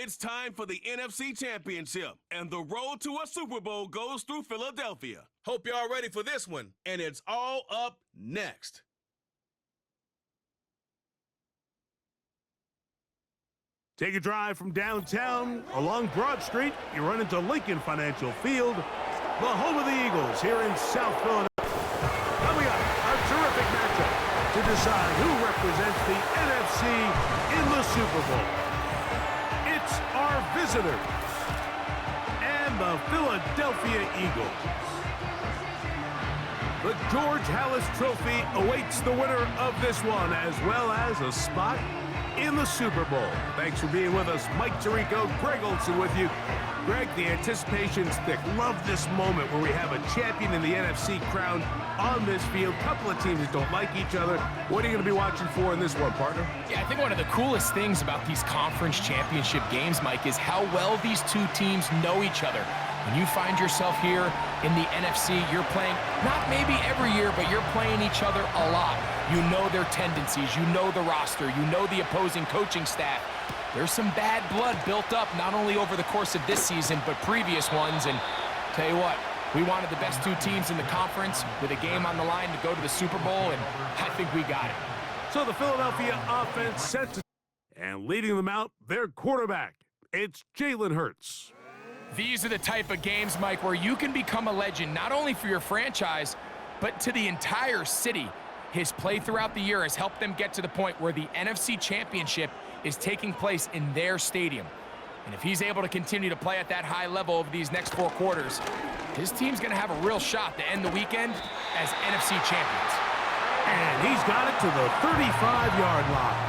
It's time for the NFC Championship, and the road to a Super Bowl goes through Philadelphia. Hope y'all ready for this one, and it's all up next. Take a drive from downtown along Broad Street. You run into Lincoln Financial Field, the home of the Eagles here in South Philadelphia. Coming up, a terrific matchup to decide who represents the NFC in the Super Bowl. It's our visitors and the Philadelphia Eagles. The George Halas Trophy awaits the winner of this one, as well as a spot in the Super Bowl. Thanks for being with us. Mike Tirico, Greg Olson with you. Greg, the anticipation's thick. Love this moment where we have a champion in the NFC crowned on this field. Couple of teams that don't like each other. What are you going to be watching for in this one, partner? Yeah, I think one of the coolest things about these conference championship games, Mike, is how well these two teams know each other. When you find yourself here in the NFC, you're playing, not maybe every year, but you're playing each other a lot. You know their tendencies, you know the roster, you know the opposing coaching staff. There's some bad blood built up, not only over the course of this season, but previous ones. And tell you what, we wanted the best two teams in the conference with a game on the line to go to the Super Bowl, and I think we got it. So the Philadelphia offense set to, and leading them out, their quarterback, it's Jalen Hurts. These are the type of games, Mike, where you can become a legend, not only for your franchise, but to the entire city. His play throughout the year has helped them get to the point where the NFC Championship is taking place in their stadium. And if he's able to continue to play at that high level over these next 4 quarters, his team's going to have a real shot to end the weekend as NFC champions. And he's got it to the 35-yard line.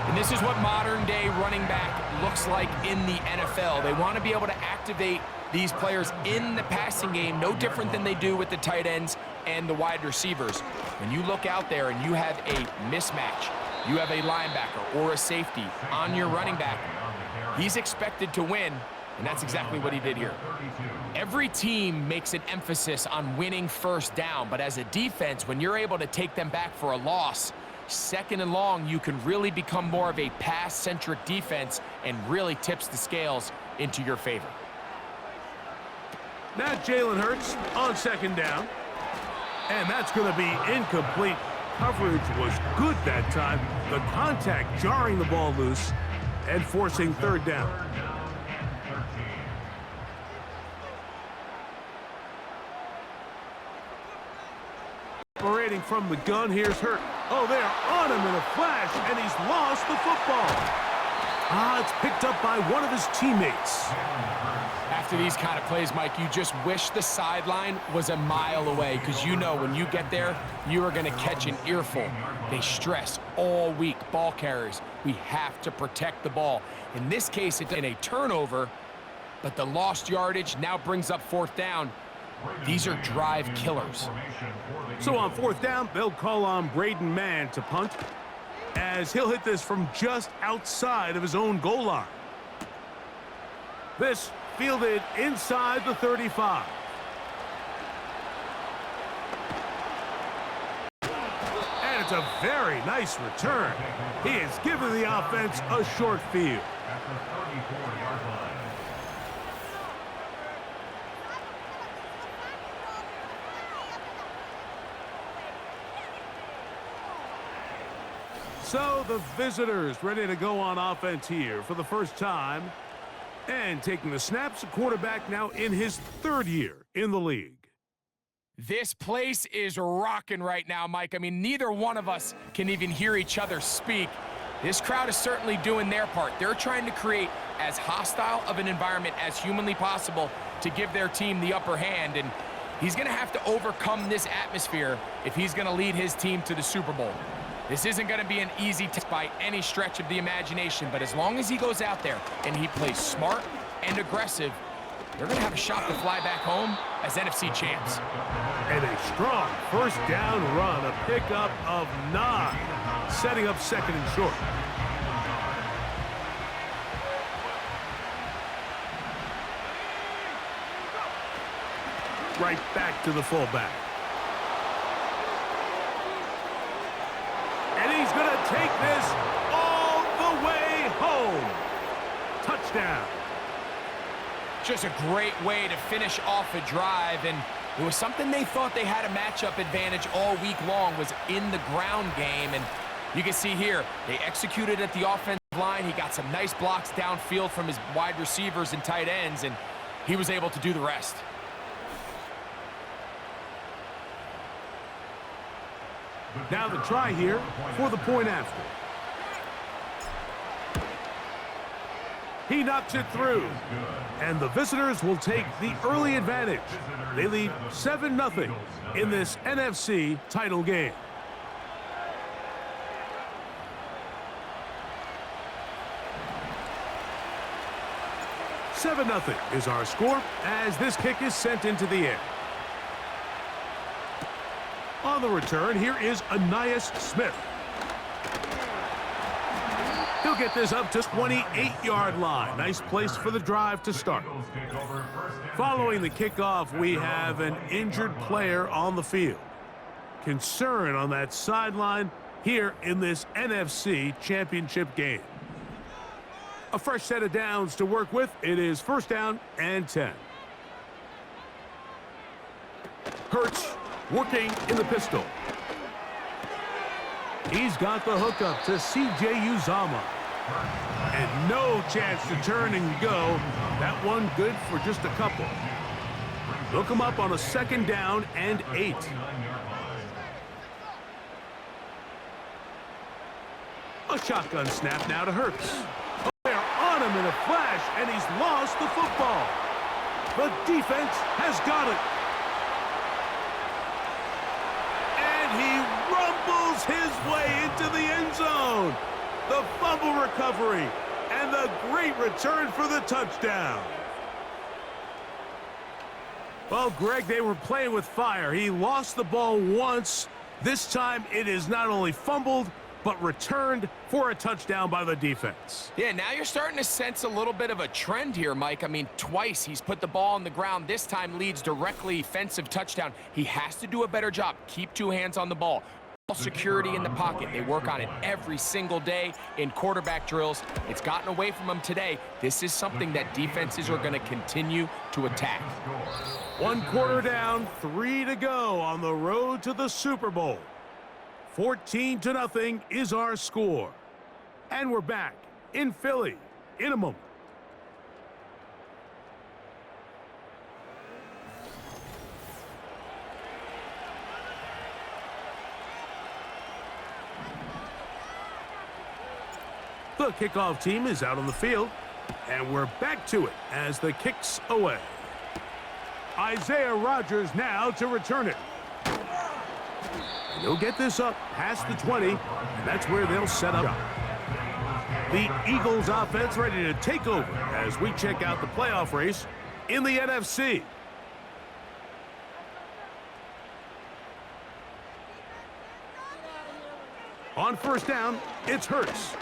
And this is what modern-day running back looks like in the NFL. They want to be able to activate these players in the passing game, no different than they do with the tight ends and the wide receivers. When you look out there and you have a mismatch, you have a linebacker or a safety on your running back, he's expected to win, and that's exactly what he did here. Every team makes an emphasis on winning first down, but as a defense, when you're able to take them back for a loss, second and long, you can really become more of a pass-centric defense and really tips the scales into your favor. Now Jalen Hurts on second down. And that's going to be incomplete. Coverage was good that time. The contact jarring the ball loose and forcing third down. Operating from the gun, here's Hurt. Oh, they're on him in a flash, and he's lost the football. It's picked up by one of his teammates. After these kind of plays, Mike, you just wish the sideline was a mile away, because you know when you get there, you are going to catch an earful. They stress all week, ball carriers. We have to protect the ball. In this case, it's in a turnover, but the lost yardage now brings up fourth down. These are drive killers. So on fourth down, they'll call on Braden Mann to punt, as he'll hit this from just outside of his own goal line. This fielded inside the 35. And it's a very nice return. He has given the offense a short field. So the visitors ready to go on offense here for the first time. And taking the snaps, a quarterback now in his 3rd year in the league. This place is rocking right now, Mike. I mean, neither one of us can even hear each other speak. This crowd is certainly doing their part. They're trying to create as hostile of an environment as humanly possible to give their team the upper hand. And he's going to have to overcome this atmosphere if he's going to lead his team to the Super Bowl. This isn't going to be an easy test by any stretch of the imagination, but as long as he goes out there and he plays smart and aggressive, they're going to have a shot to fly back home as NFC champs. And a strong first down run, a pickup of 9, setting up second and short. Right back to the fullback. And he's going to take this all the way home. just a great way to finish off a drive, and it was something they thought they had a matchup advantage all week long, was in the ground game. And you can see here, they executed at the offensive line. He got some nice blocks downfield from his wide receivers and tight ends, and he was able to do the rest. Now the try here for the point after. He knocks it through, and the visitors will take the early advantage. They lead 7-0 in this NFC title game. $7-0 is our score as this kick is sent into the air. On the return, here is Ainias Smith. He'll get this up to 28-yard line. Nice place for the drive to start. Following the kickoff, we have an injured player on the field. Concern on that sideline here in this NFC championship game. A fresh set of downs to work with. It is 1st down and 10. Hurts working in the pistol. He's got the hookup to C.J. Uzomah. And no chance to turn and go. That one good for just a couple. Look him up on a 2nd down and 8. A shotgun snap now to Hurts. Oh, they're on him in a flash, and he's lost the football. The defense has got it. He rumbles his way into the end zone. The fumble recovery and the great return for the touchdown. Well, Greg, they were playing with fire. He lost the ball once. This time it is not only fumbled, but returned for a touchdown by the defense. Yeah, now you're starting to sense a little bit of a trend here, Mike. I mean, twice he's put the ball on the ground. This time leads directly offensive touchdown. He has to do a better job. Keep 2 hands on the ball. Security in the pocket. They work on it every single day in quarterback drills. It's gotten away from them today. This is something that defenses are going to continue to attack. 1 quarter down, 3 to go on the road to the Super Bowl. 14-0 is our score. And we're back in Philly in a moment. The kickoff team is out on the field, and we're back to it as the kick's away. Isaiah Rodgers now to return it. He'll get this up past the 20, and that's where they'll set up. The Eagles offense ready to take over as we check out the playoff race in the NFC. On 1st down, it's Hurts.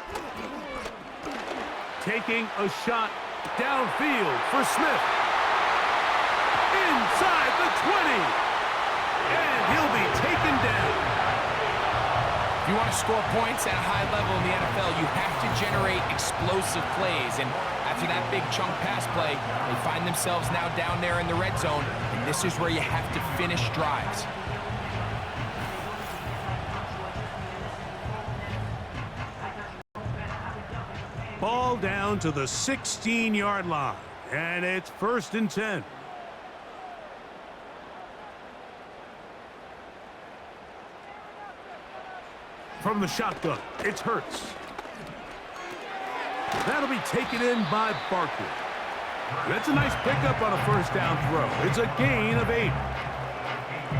Taking a shot downfield for Smith. Inside the 20. And he'll be taken down. If you want to score points at a high level in the NFL, you have to generate explosive plays. And after that big chunk pass play, they find themselves now down there in the red zone. And this is where you have to finish drives. Ball down to the 16-yard line. And it's 1st and 10. From the shotgun, it's Hurts. That'll be taken in by Barkley. That's a nice pickup on a 1st down throw. It's a gain of 8.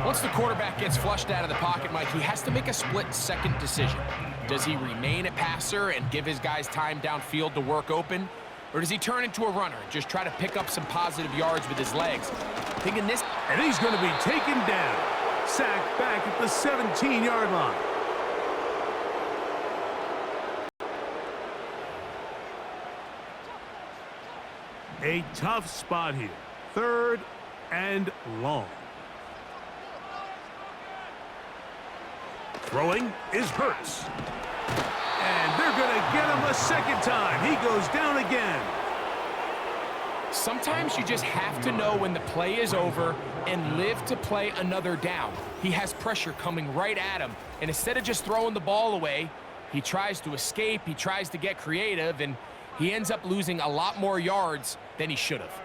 Once the quarterback gets flushed out of the pocket, Mike, he has to make a split-second decision. Does he remain a passer and give his guys time downfield to work open? Or does he turn into a runner and just try to pick up some positive yards with his legs? Thinking this... And he's going to be taken down. Sacked back at the 17-yard line. A tough spot here. 3rd and long. Throwing is Hurts. And they're going to get him a 2nd time. He goes down again. Sometimes you just have to know when the play is over and live to play another down. He has pressure coming right at him, and instead of just throwing the ball away, he tries to escape, he tries to get creative, and he ends up losing a lot more yards than he should have.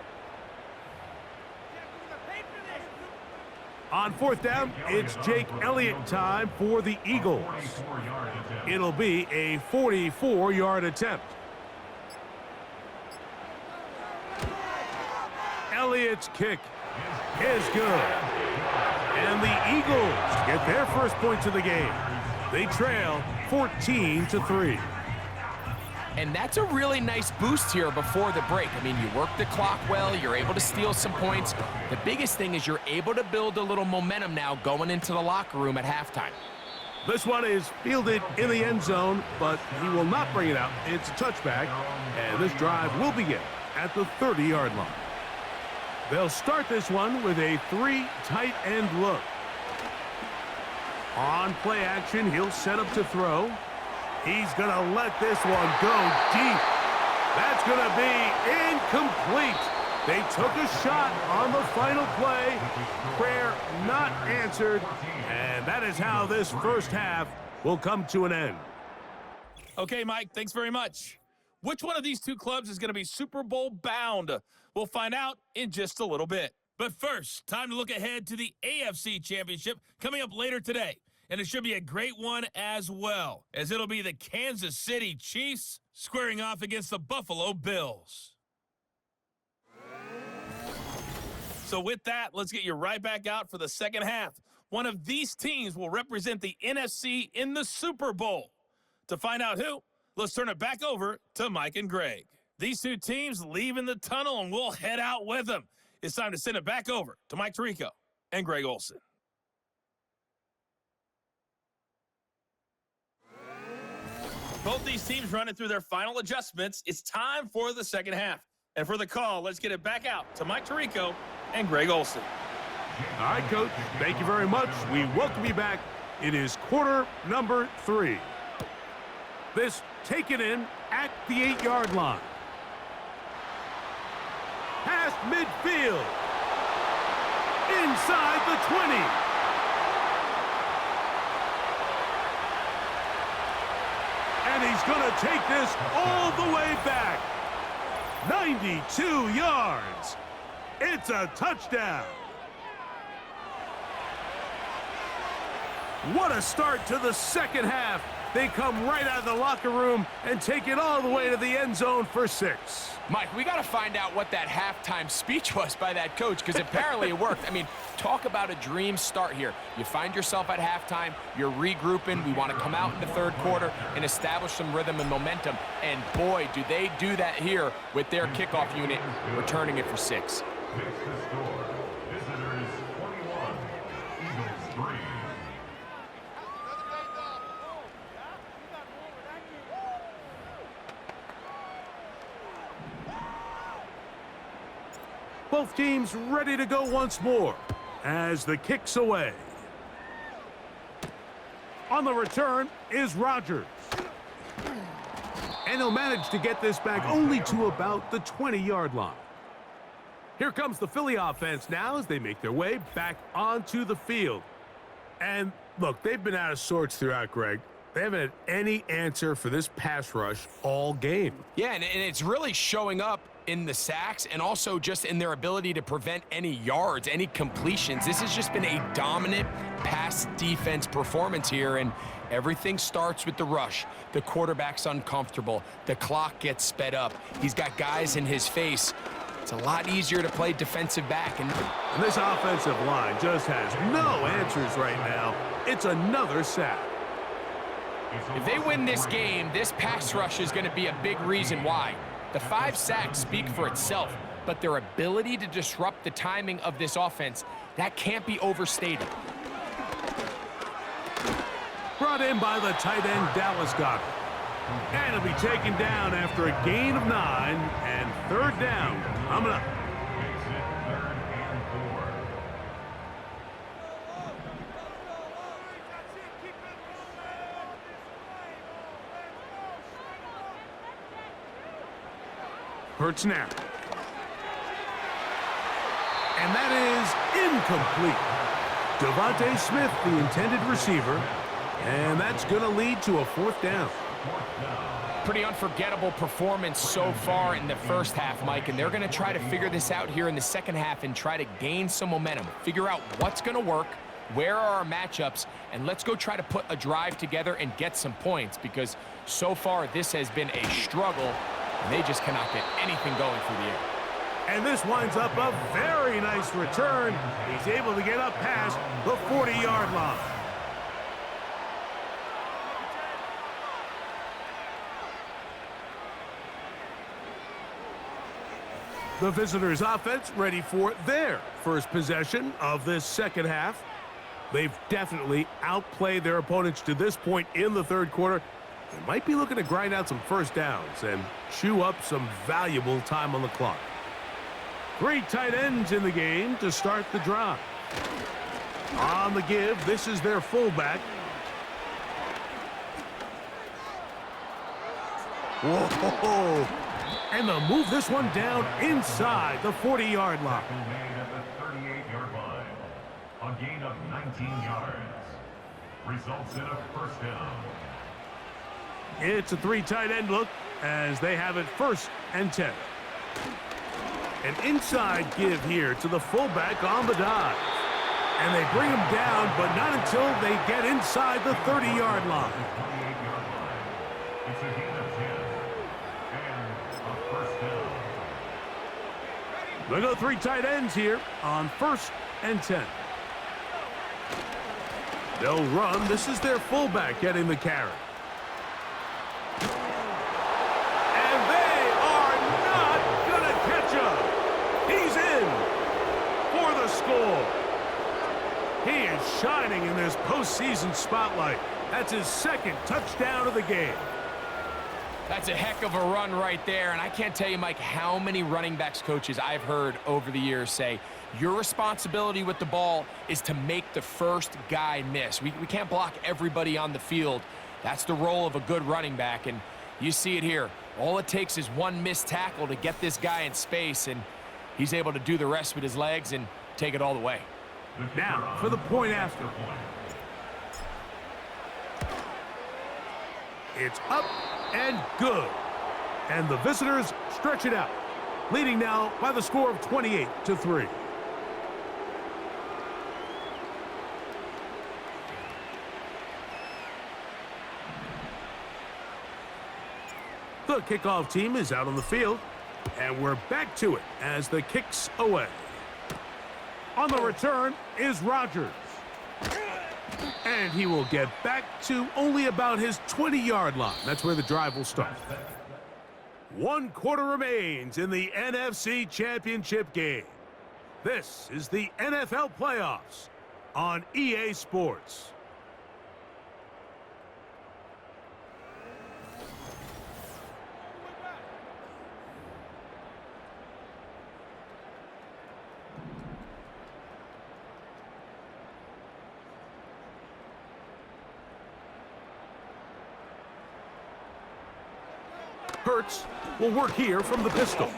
On fourth down, it's Jake Elliott time for the Eagles. It'll be a 44-yard attempt. Elliott's kick is good. And the Eagles get their first points of the game. They trail 14-3. And that's a really nice boost here before the break. I mean, you work the clock well, you're able to steal some points. The biggest thing is you're able to build a little momentum now going into the locker room at halftime. This one is fielded in the end zone, but he will not bring it out. It's a touchback, and this drive will begin at the 30-yard line. They'll start this one with a 3 tight end look. On play action, he'll set up to throw. He's going to let this one go deep. That's going to be incomplete. They took a shot on the final play. Prayer not answered. And that is how this first half will come to an end. Okay, Mike, thanks very much. Which one of these two clubs is going to be Super Bowl bound? We'll find out in just a little bit. But first, time to look ahead to the AFC Championship coming up later today. And it should be a great one as well, as it'll be the Kansas City Chiefs squaring off against the Buffalo Bills. So with that, let's get you right back out for the second half. One of these teams will represent the NFC in the Super Bowl. To find out who, let's turn it back over to Mike and Greg. These two teams leave in the tunnel, and we'll head out with them. It's time to send it back over to Mike Tirico and Greg Olsen. Both these teams running through their final adjustments. It's time for the second half. And for the call, let's get it back out to Mike Tirico and Greg Olsen. All right, Coach, thank you very much. We welcome you back. It is quarter number 3. This taken in at the 8-yard line. Past midfield. Inside the 20. And he's going to take this all the way back. 92 yards. It's a touchdown. What a start to the second half. They come right out of the locker room and take it all the way to the end zone for 6. Mike, we got to find out what that halftime speech was by that coach, because apparently it worked. I mean, talk about a dream start here. You find yourself at halftime, you're regrouping, we want to come out in the third quarter and establish some rhythm and momentum. And boy, do they do that here with their kickoff unit, returning it for 6. Visitors 21, Eagles 3. Both teams ready to go once more as the kick's away. On the return is Rodgers. And he'll manage to get this back only to about the 20-yard line. Here comes the Philly offense now as they make their way back onto the field. And look, they've been out of sorts throughout, Greg. They haven't had any answer for this pass rush all game. Yeah, and it's really showing up in the sacks and also just in their ability to prevent any yards, any completions. This has just been a dominant pass defense performance here, and everything starts with the rush. The quarterback's uncomfortable. The clock gets sped up. He's got guys in his face. It's a lot easier to play defensive back. And this offensive line just has no answers right now. It's another sack. If they win this game, this pass rush is going to be a big reason why. The 5 sacks speak for itself, but their ability to disrupt the timing of this offense, that can't be overstated. Brought in by the tight end, Dallas Goedert. And he'll be taken down after a gain of 9 and third down. Coming up. Hurts now. And that is incomplete. Devontae Smith, the intended receiver, and that's going to lead to a 4th down. Pretty unforgettable performance so far in the first half, Mike, and they're going to try to figure this out here in the second half and try to gain some momentum, figure out what's going to work, where are our matchups, and let's go try to put a drive together and get some points, because so far this has been a struggle, and they just cannot get anything going through the air. And this winds up a very nice return. He's able to get up past the 40-yard line. The visitors' offense ready for their first possession of this second half. They've definitely outplayed their opponents to this point in the third quarter. They might be looking to grind out some first downs and chew up some valuable time on the clock. 3 tight ends in the game to start the drive. On the give, this is their fullback. Whoa! And they'll move this one down inside the 40-yard line. Made at the 38-yard line. A gain of 19 yards. Results in a first down. It's a 3 tight end look as they have it 1st and 10. An inside give here to the fullback on the dive. And they bring him down, but not until they get inside the 30-yard line. 28-yard line. It's a gain of 10. And a first down. They go 3 tight ends here on 1st and 10. They'll run. This is their fullback getting the carry. And they are not going to catch him. He's in for the score. He is shining in this postseason spotlight. That's his 2nd touchdown of the game. That's a heck of a run right there, and I can't tell you, Mike, how many running backs coaches I've heard over the years say, your responsibility with the ball is to make the first guy miss. We can't block everybody on the field. That's the role of a good running back, and you see it here. All it takes is one missed tackle to get this guy in space, and he's able to do the rest with his legs and take it all the way. Now for the point after. It's up and good. And the visitors stretch it out, leading now by the score of 28-3. The kickoff team is out on the field, and we're back to it as the kick's away. On the return is Rodgers. And he will get back to only about his 20-yard line. That's where the drive will start. 1 quarter remains in the NFC Championship game. This is the NFL playoffs on EA Sports. Hurts will work here from the pistol.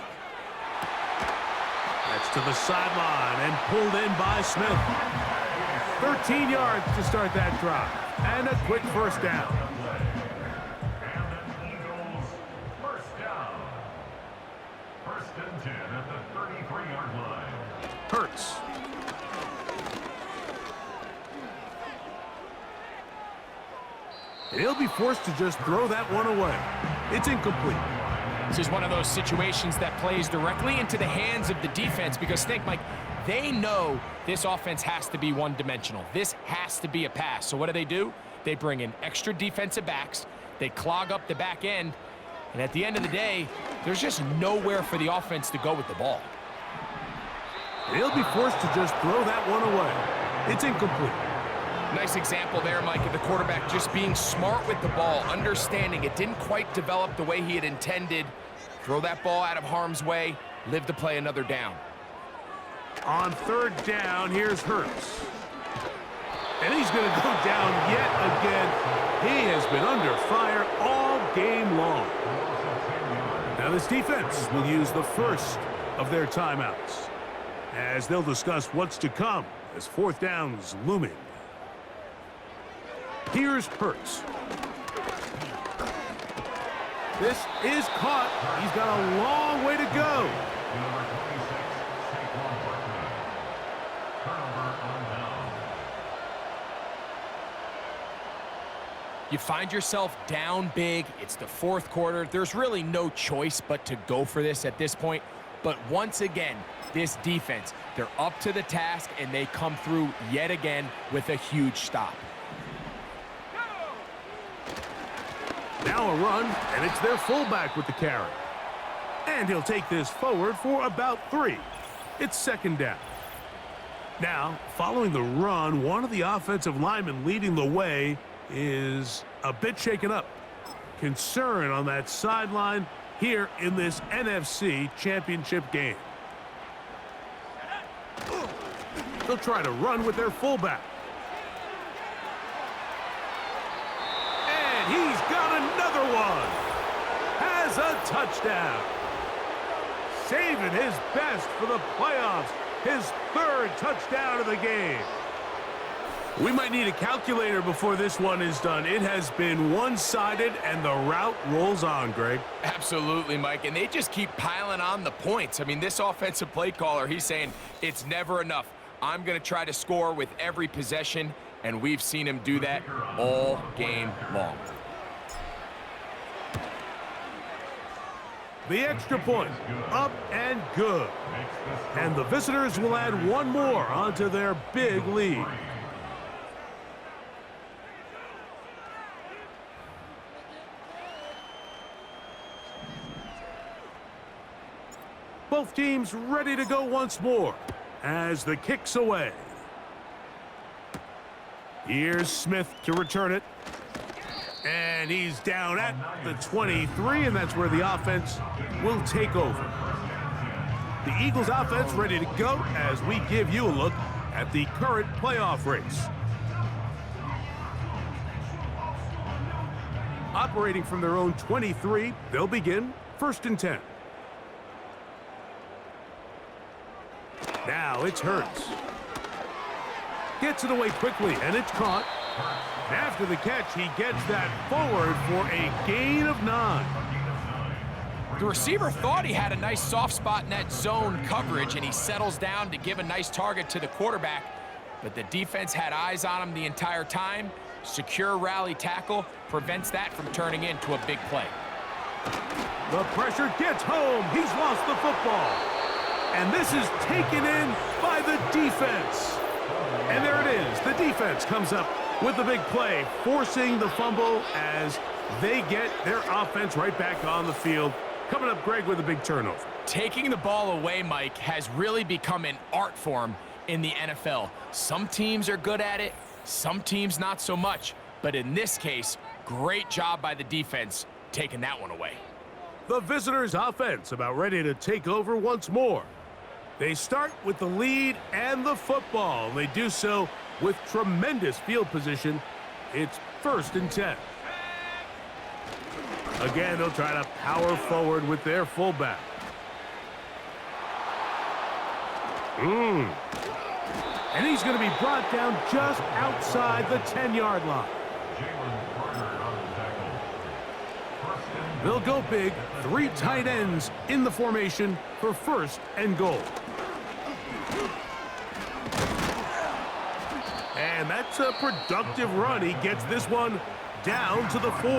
That's to the sideline and pulled in by Smith. 13 yards to start that drive. And a quick first down. And the Eagles first down. 1st and 10 at the 33-yard line. Hurts. And he'll be forced to just throw that one away. It's incomplete. This is one of those situations that plays directly into the hands of the defense because think, Mike, they know this offense has to be one-dimensional. This has to be a pass. So what do? They bring in extra defensive backs. They clog up the back end. And at the end of the day, there's just nowhere for the offense to go with the ball. And he'll be forced to just throw that one away. It's incomplete. Nice example there, Mike, of the quarterback just being smart with the ball, understanding it didn't quite develop the way he had intended. Throw that ball out of harm's way, live to play another down. On 3rd down, here's Hurts. And he's going to go down yet again. He has been under fire all game long. Now this defense will use the first of their timeouts. as they'll discuss what's to come as fourth down's looming. Here's Hurts. This is caught. He's got a long way to go. Number 26, Saquon Barkley. Turnover on down. You find yourself down big. It's the fourth quarter. There's really no choice but to go for this at this point. But once again, this defense, they're up to the task, and they come through yet again with a huge stop. Now a run, and it's their fullback with the carry. And he'll take this forward for about 3. It's second down. Now, following the run, one of the offensive linemen leading the way is a bit shaken up. Concern on that sideline here in this NFC Championship game. They'll try to run with their fullback. And he's got another one. Has a touchdown. Saving his best for the playoffs. His 3rd touchdown of the game. We might need a calculator before this one is done. It has been one-sided, and the route rolls on, Greg. Absolutely, Mike, and they just keep piling on the points. I mean, this offensive play caller, he's saying it's never enough. I'm going to try to score with every possession, and we've seen him do that all game long. The extra point, up and good. And the visitors will add one more onto their big lead. Both teams ready to go once more as the kick's away. Here's Smith to return it. And he's down at the 23, and that's where the offense will take over. The Eagles offense ready to go as we give you a look at the current playoff race. Operating from their own 23, they'll begin 1st and 10. Now it's Hurts. Gets it away quickly, and it's caught. After the catch, he gets that forward for a gain of 9. The receiver thought he had a nice soft spot in that zone coverage, and he settles down to give a nice target to the quarterback. But the defense had eyes on him the entire time. Secure rally tackle prevents that from turning into a big play. The pressure gets home. He's lost the football. And this is taken in by the defense. And there it is. The defense comes up with the big play, forcing the fumble as they get their offense right back on the field. Coming up, Greg, with a big turnover. Taking the ball away, Mike, has really become an art form in the NFL. Some teams are good at it, some teams not so much. But in this case, great job by the defense taking that one away. The visitors' offense about ready to take over once more. They start with the lead and the football. They do so with tremendous field position. It's 1st and 10. Again, they'll try to power forward with their fullback. And he's going to be brought down just outside the 10-yard line. They'll go big, 3 tight ends in the formation for 1st and goal. And that's a productive run. He gets this one down to the 4.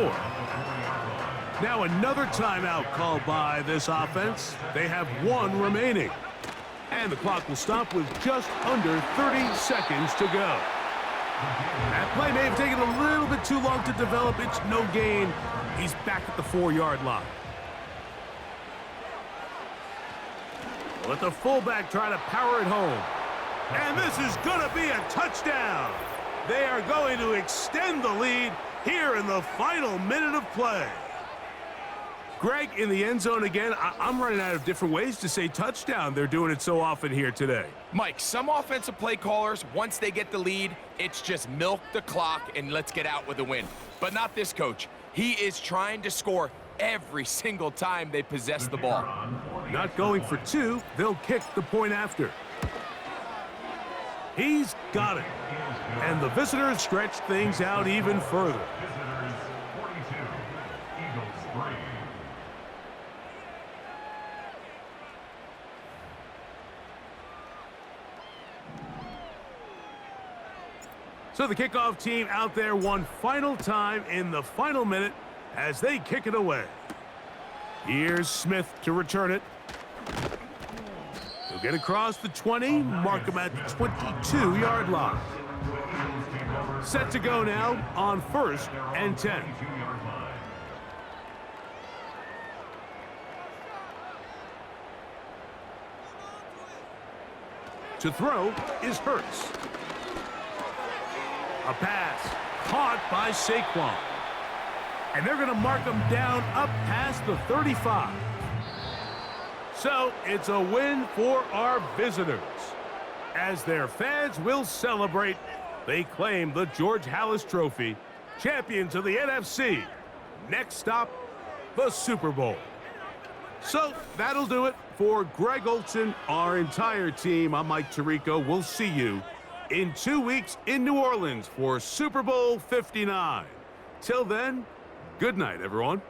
Now another timeout called by this offense. They have 1 remaining. And the clock will stop with just under 30 seconds to go. That play may have taken a little bit too long to develop. It's no gain. He's back at the 4-yard line. Let the fullback try to power it home. And this is going to be a touchdown. They are going to extend the lead here in the final minute of play. Greg, in the end zone again, I'm running out of different ways to say touchdown. They're doing it so often here today. Mike, some offensive play callers, once they get the lead, it's just milk the clock and let's get out with a win. But not this coach. He is trying to score every single time they possess the ball. Not going for 2, they'll kick the point after. He's got it. And the visitors stretch things out even further. Visitors 42, Eagles 3. So the kickoff team out there one final time in the final minute as they kick it away. Here's Smith to return it. He'll get across the 20, mark him at the 22-yard line. Set to go now on 1st and 10. To throw is Hurts. A pass caught by Saquon. And they're going to mark him down up past the 35. So it's a win for our visitors. As their fans will celebrate, they claim the George Halas Trophy, champions of the NFC. Next stop, the Super Bowl. So that'll do it for Greg Olson, our entire team. I'm Mike Tirico. We'll see you in 2 weeks in New Orleans for Super Bowl 59. Till then, good night, everyone.